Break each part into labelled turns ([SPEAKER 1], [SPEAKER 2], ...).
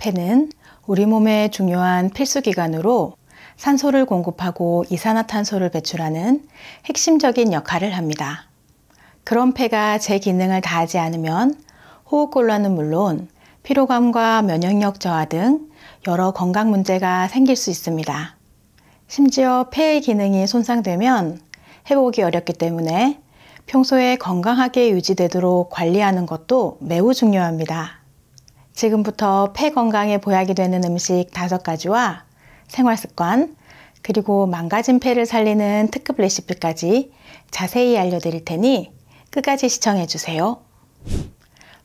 [SPEAKER 1] 폐는 우리 몸의 중요한 필수기관으로 산소를 공급하고 이산화탄소를 배출하는 핵심적인 역할을 합니다. 그런 폐가 제 기능을 다하지 않으면 호흡곤란은 물론 피로감과 면역력 저하 등 여러 건강 문제가 생길 수 있습니다. 심지어 폐의 기능이 손상되면 회복이 어렵기 때문에 평소에 건강하게 유지되도록 관리하는 것도 매우 중요합니다. 지금부터 폐 건강에 보약이 되는 음식 5가지와 생활습관, 그리고 망가진 폐를 살리는 특급 레시피까지 자세히 알려드릴 테니 끝까지 시청해주세요.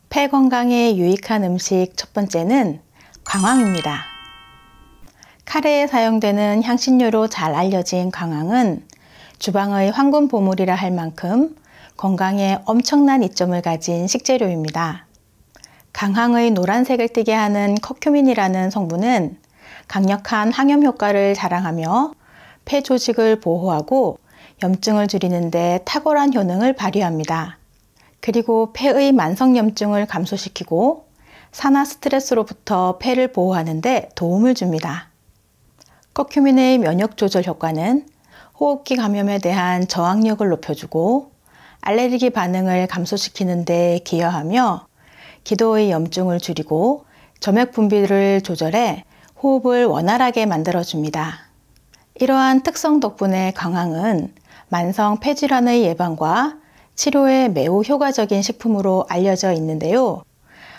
[SPEAKER 1] 폐 건강에 유익한 음식 첫 번째는 광황입니다. 카레에 사용되는 향신료로 잘 알려진 광황은 주방의 황금 보물이라 할 만큼 건강에 엄청난 이점을 가진 식재료입니다. 광황의 노란색을 띠게 하는 커큐민이라는 성분은 강력한 항염 효과를 자랑하며 폐 조직을 보호하고 염증을 줄이는 데 탁월한 효능을 발휘합니다. 그리고 폐의 만성염증을 감소시키고 산화 스트레스로부터 폐를 보호하는 데 도움을 줍니다. 커큐민의 면역 조절 효과는 호흡기 감염에 대한 저항력을 높여주고 알레르기 반응을 감소시키는 데 기여하며 기도의 염증을 줄이고 점액 분비를 조절해 호흡을 원활하게 만들어줍니다. 이러한 특성 덕분에 광황은 만성 폐질환의 예방과 치료에 매우 효과적인 식품으로 알려져 있는데요.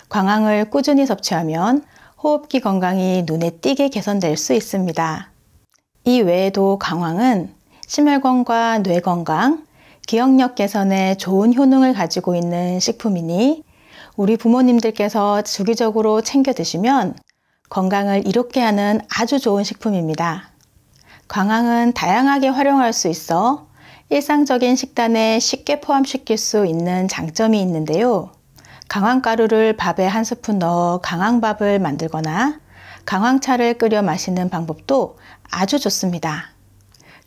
[SPEAKER 1] 광황을 꾸준히 섭취하면 호흡기 건강이 눈에 띄게 개선될 수 있습니다. 이 외에도 광황은 심혈관과 뇌 건강, 기억력 개선에 좋은 효능을 가지고 있는 식품이니 우리 부모님들께서 주기적으로 챙겨 드시면 건강을 이롭게 하는 아주 좋은 식품입니다. 광황은 다양하게 활용할 수 있어 일상적인 식단에 쉽게 포함시킬 수 있는 장점이 있는데요. 광황가루를 밥에 한 스푼 넣어 광황밥을 만들거나 광황차를 끓여 마시는 방법도 아주 좋습니다.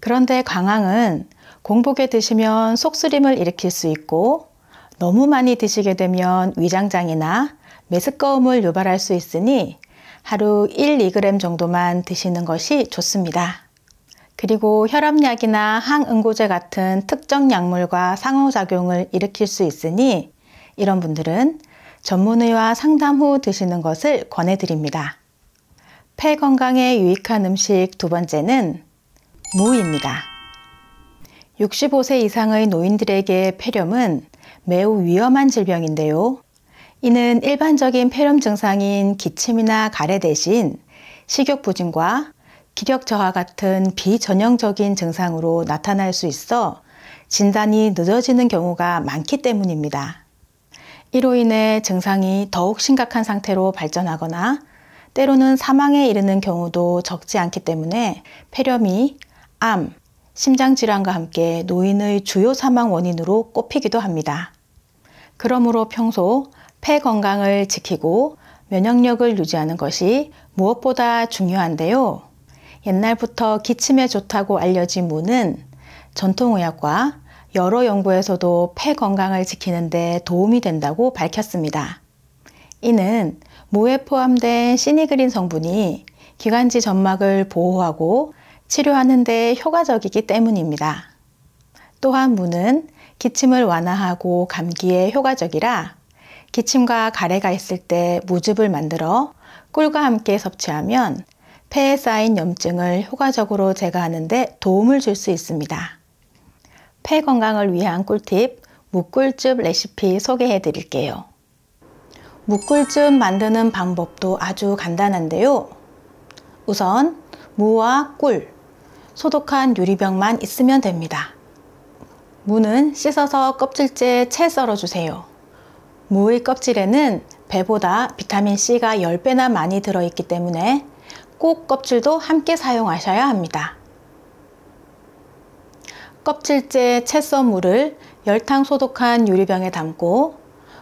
[SPEAKER 1] 그런데 광황은 공복에 드시면 속쓰림을 일으킬 수 있고 너무 많이 드시게 되면 위장장애나 메스꺼움을 유발할 수 있으니 하루 1-2g 정도만 드시는 것이 좋습니다. 그리고 혈압약이나 항응고제 같은 특정 약물과 상호작용을 일으킬 수 있으니 이런 분들은 전문의와 상담 후 드시는 것을 권해드립니다. 폐 건강에 유익한 음식 2번째는 무입니다. 65세 이상의 노인들에게 폐렴은 매우 위험한 질병인데요. 이는 일반적인 폐렴 증상인 기침이나 가래 대신 식욕부진과 기력 저하 같은 비전형적인 증상으로 나타날 수 있어 진단이 늦어지는 경우가 많기 때문입니다. 이로 인해 증상이 더욱 심각한 상태로 발전하거나 때로는 사망에 이르는 경우도 적지 않기 때문에 폐렴이 암, 심장질환과 함께 노인의 주요 사망 원인으로 꼽히기도 합니다. 그러므로 평소 폐 건강을 지키고 면역력을 유지하는 것이 무엇보다 중요한데요. 옛날부터 기침에 좋다고 알려진 무는 전통의학과 여러 연구에서도 폐 건강을 지키는 데 도움이 된다고 밝혔습니다. 이는 무에 포함된 시니그린 성분이 기관지 점막을 보호하고 치료하는 데 효과적이기 때문입니다. 또한 무는 기침을 완화하고 감기에 효과적이라 기침과 가래가 있을 때 무즙을 만들어 꿀과 함께 섭취하면 폐에 쌓인 염증을 효과적으로 제거하는 데 도움을 줄 수 있습니다. 폐 건강을 위한 꿀팁 무꿀즙 레시피 소개해 드릴게요. 무꿀즙 만드는 방법도 아주 간단한데요. 우선 무와 꿀, 소독한 유리병만 있으면 됩니다. 무는 씻어서 껍질째 채 썰어주세요. 무의 껍질에는 배보다 비타민C가 10배나 많이 들어있기 때문에 꼭 껍질도 함께 사용하셔야 합니다. 껍질째 채 썬 무를 열탕 소독한 유리병에 담고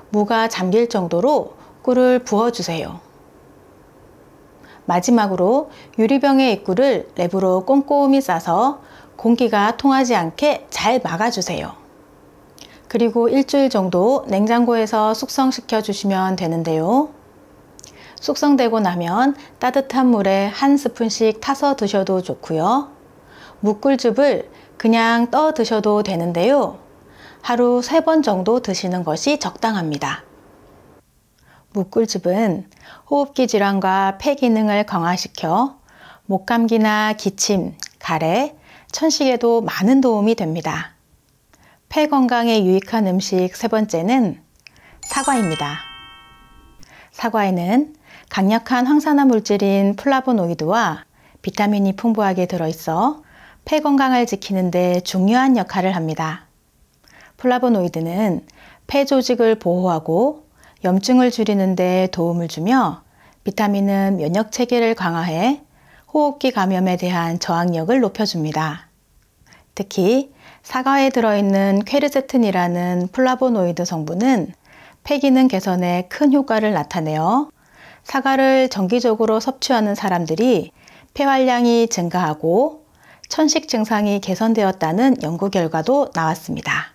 [SPEAKER 1] 무가 잠길 정도로 꿀을 부어주세요. 마지막으로 유리병의 입구를 랩으로 꼼꼼히 싸서 공기가 통하지 않게 잘 막아주세요. 그리고 일주일 정도 냉장고에서 숙성시켜 주시면 되는데요. 숙성되고 나면 따뜻한 물에 한 스푼씩 타서 드셔도 좋고요. 묵꿀즙을 그냥 떠 드셔도 되는데요. 하루 3번 정도 드시는 것이 적당합니다. 묵꿀즙은 호흡기 질환과 폐 기능을 강화시켜 목감기나 기침, 가래, 천식에도 많은 도움이 됩니다. 폐 건강에 유익한 음식 3번째는 사과입니다. 사과에는 강력한 항산화 물질인 플라보노이드와 비타민이 풍부하게 들어있어 폐 건강을 지키는 데 중요한 역할을 합니다. 플라보노이드는 폐 조직을 보호하고 염증을 줄이는 데 도움을 주며 비타민은 면역 체계를 강화해 호흡기 감염에 대한 저항력을 높여줍니다. 특히 사과에 들어있는 퀘르세틴이라는 플라보노이드 성분은 폐 기능 개선에 큰 효과를 나타내어 사과를 정기적으로 섭취하는 사람들이 폐활량이 증가하고 천식 증상이 개선되었다는 연구 결과도 나왔습니다.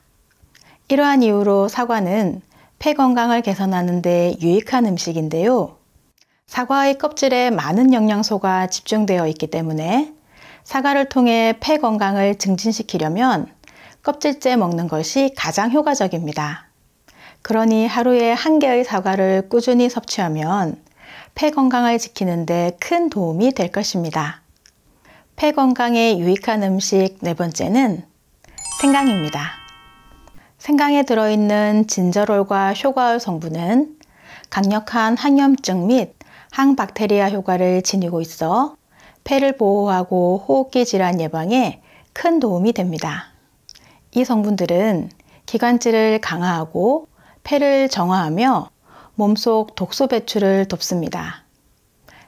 [SPEAKER 1] 이러한 이유로 사과는 폐 건강을 개선하는 데 유익한 음식인데요. 사과의 껍질에 많은 영양소가 집중되어 있기 때문에 사과를 통해 폐 건강을 증진시키려면 껍질째 먹는 것이 가장 효과적입니다. 그러니 하루에 1개의 사과를 꾸준히 섭취하면 폐 건강을 지키는 데 큰 도움이 될 것입니다. 폐 건강에 유익한 음식 4번째는 생강입니다. 생강에 들어있는 진저롤과 쇼가올 성분은 강력한 항염증 및 항박테리아 효과를 지니고 있어 폐를 보호하고 호흡기 질환 예방에 큰 도움이 됩니다. 이 성분들은 기관지를 강화하고 폐를 정화하며 몸속 독소 배출을 돕습니다.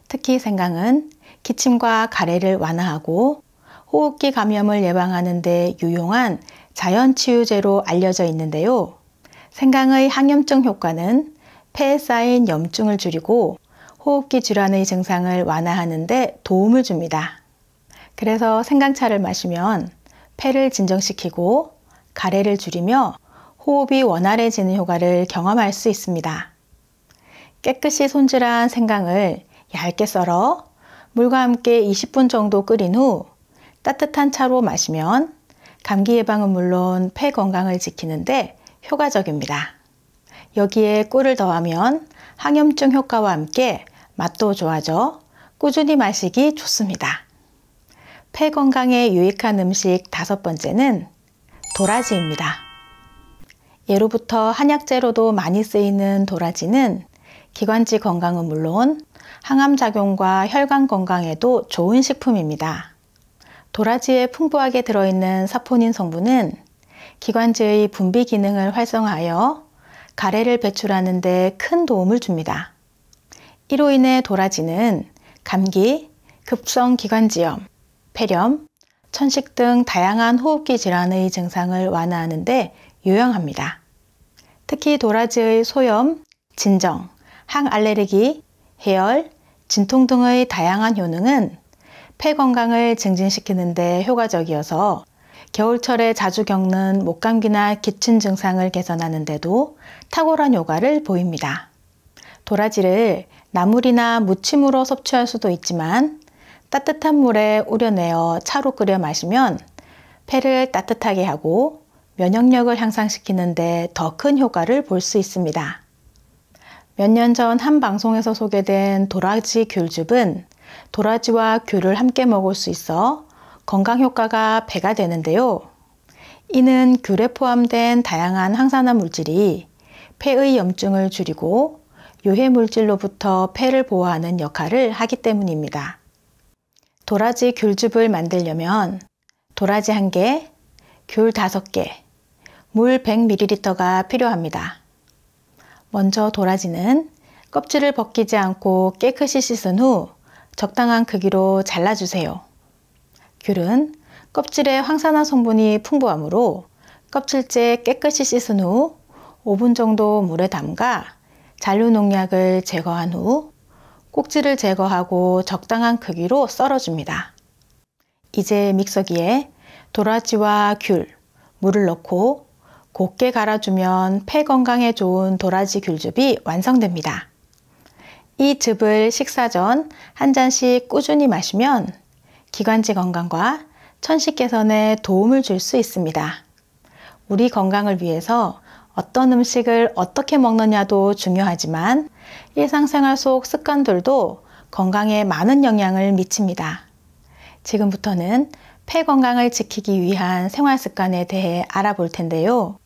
[SPEAKER 1] 특히 생강은 기침과 가래를 완화하고 호흡기 감염을 예방하는 데 유용한 자연치유제로 알려져 있는데요. 생강의 항염증 효과는 폐에 쌓인 염증을 줄이고 호흡기 질환의 증상을 완화하는 데 도움을 줍니다. 그래서 생강차를 마시면 폐를 진정시키고 가래를 줄이며 호흡이 원활해지는 효과를 경험할 수 있습니다. 깨끗이 손질한 생강을 얇게 썰어 물과 함께 20분 정도 끓인 후 따뜻한 차로 마시면 감기 예방은 물론 폐 건강을 지키는데 효과적입니다. 여기에 꿀을 더하면 항염증 효과와 함께 맛도 좋아져 꾸준히 마시기 좋습니다. 폐 건강에 유익한 음식 5번째는 도라지입니다. 예로부터 한약재로도 많이 쓰이는 도라지는 기관지 건강은 물론 항암작용과 혈관 건강에도 좋은 식품입니다. 도라지에 풍부하게 들어있는 사포닌 성분은 기관지의 분비 기능을 활성화하여 가래를 배출하는 데 큰 도움을 줍니다. 이로 인해 도라지는 감기, 급성 기관지염, 폐렴, 천식 등 다양한 호흡기 질환의 증상을 완화하는 데 유용합니다. 특히 도라지의 소염, 진정, 항알레르기, 해열, 진통 등의 다양한 효능은 폐 건강을 증진시키는 데 효과적이어서 겨울철에 자주 겪는 목감기나 기침 증상을 개선하는 데도 탁월한 효과를 보입니다. 도라지를 나물이나 무침으로 섭취할 수도 있지만 따뜻한 물에 우려내어 차로 끓여 마시면 폐를 따뜻하게 하고 면역력을 향상시키는 데 더 큰 효과를 볼 수 있습니다. 몇 년 전 한 방송에서 소개된 도라지 귤즙은 도라지와 귤을 함께 먹을 수 있어 건강 효과가 배가 되는데요. 이는 귤에 포함된 다양한 항산화 물질이 폐의 염증을 줄이고 유해 물질로부터 폐를 보호하는 역할을 하기 때문입니다. 도라지 귤즙을 만들려면 도라지 1개, 귤 5개, 물 100ml가 필요합니다. 먼저 도라지는 껍질을 벗기지 않고 깨끗이 씻은 후 적당한 크기로 잘라주세요. 귤은 껍질에 항산화 성분이 풍부하므로 껍질째 깨끗이 씻은 후 5분 정도 물에 담가 잔류 농약을 제거한 후 꼭지를 제거하고 적당한 크기로 썰어줍니다. 이제 믹서기에 도라지와 귤, 물을 넣고 곱게 갈아주면 폐 건강에 좋은 도라지 귤즙이 완성됩니다. 이 즙을 식사 전 한 잔씩 꾸준히 마시면 기관지 건강과 천식 개선에 도움을 줄 수 있습니다. 우리 건강을 위해서 어떤 음식을 어떻게 먹느냐도 중요하지만 일상생활 속 습관들도 건강에 많은 영향을 미칩니다. 지금부터는 폐 건강을 지키기 위한 생활 습관에 대해 알아볼 텐데요.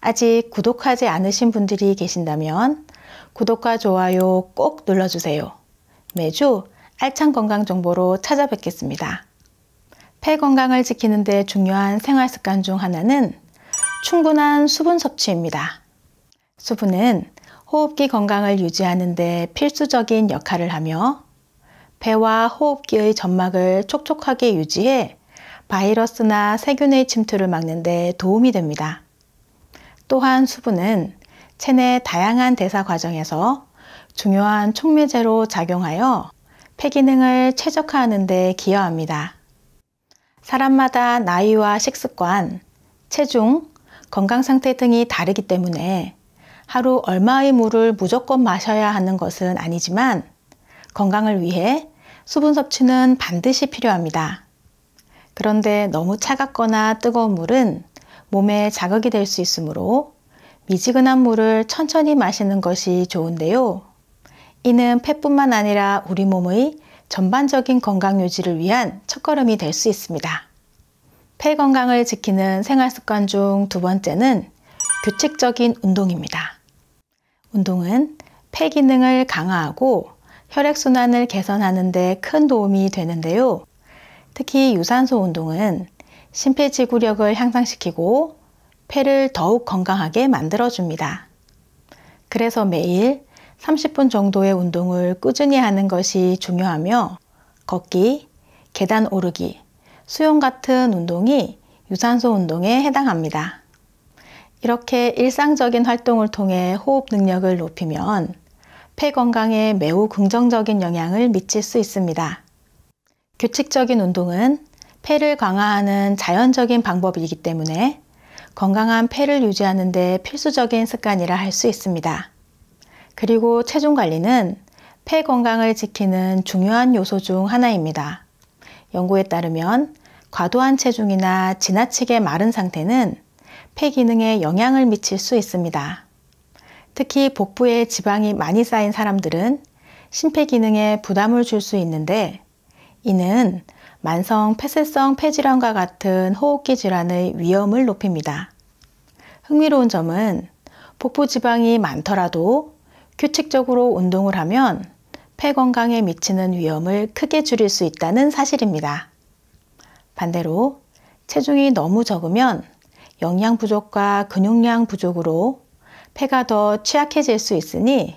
[SPEAKER 1] 아직 구독하지 않으신 분들이 계신다면 구독과 좋아요 꼭 눌러주세요. 매주 알찬 건강 정보로 찾아뵙겠습니다. 폐 건강을 지키는 데 중요한 생활 습관 중 하나는 충분한 수분 섭취입니다. 수분은 호흡기 건강을 유지하는 데 필수적인 역할을 하며 폐와 호흡기의 점막을 촉촉하게 유지해 바이러스나 세균의 침투를 막는 데 도움이 됩니다. 또한 수분은 체내 다양한 대사 과정에서 중요한 촉매제로 작용하여 폐 기능을 최적화하는 데 기여합니다. 사람마다 나이와 식습관, 체중, 건강 상태 등이 다르기 때문에 하루 얼마의 물을 무조건 마셔야 하는 것은 아니지만 건강을 위해 수분 섭취는 반드시 필요합니다. 그런데 너무 차갑거나 뜨거운 물은 몸에 자극이 될 수 있으므로 미지근한 물을 천천히 마시는 것이 좋은데요. 이는 폐뿐만 아니라 우리 몸의 전반적인 건강 유지를 위한 첫걸음이 될 수 있습니다. 폐 건강을 지키는 생활 습관 중 두 번째는 규칙적인 운동입니다. 운동은 폐 기능을 강화하고 혈액순환을 개선하는 데 큰 도움이 되는데요. 특히 유산소 운동은 심폐지구력을 향상시키고 폐를 더욱 건강하게 만들어줍니다. 그래서 매일 30분 정도의 운동을 꾸준히 하는 것이 중요하며 걷기, 계단 오르기, 수영 같은 운동이 유산소 운동에 해당합니다. 이렇게 일상적인 활동을 통해 호흡 능력을 높이면 폐 건강에 매우 긍정적인 영향을 미칠 수 있습니다. 규칙적인 운동은 폐를 강화하는 자연적인 방법이기 때문에 건강한 폐를 유지하는 데 필수적인 습관이라 할 수 있습니다. 그리고 체중 관리는 폐 건강을 지키는 중요한 요소 중 하나입니다. 연구에 따르면 과도한 체중이나 지나치게 마른 상태는 폐 기능에 영향을 미칠 수 있습니다. 특히 복부에 지방이 많이 쌓인 사람들은 심폐 기능에 부담을 줄 수 있는데 이는 만성 폐쇄성 폐질환과 같은 호흡기 질환의 위험을 높입니다. 흥미로운 점은 복부 지방이 많더라도 규칙적으로 운동을 하면 폐 건강에 미치는 위험을 크게 줄일 수 있다는 사실입니다. 반대로 체중이 너무 적으면 영양 부족과 근육량 부족으로 폐가 더 취약해질 수 있으니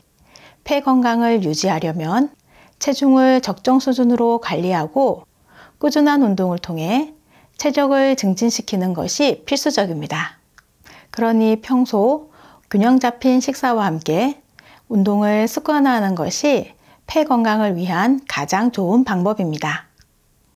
[SPEAKER 1] 폐 건강을 유지하려면 체중을 적정 수준으로 관리하고 꾸준한 운동을 통해 체력을 증진시키는 것이 필수적입니다. 그러니 평소 균형 잡힌 식사와 함께 운동을 습관화하는 것이 폐 건강을 위한 가장 좋은 방법입니다.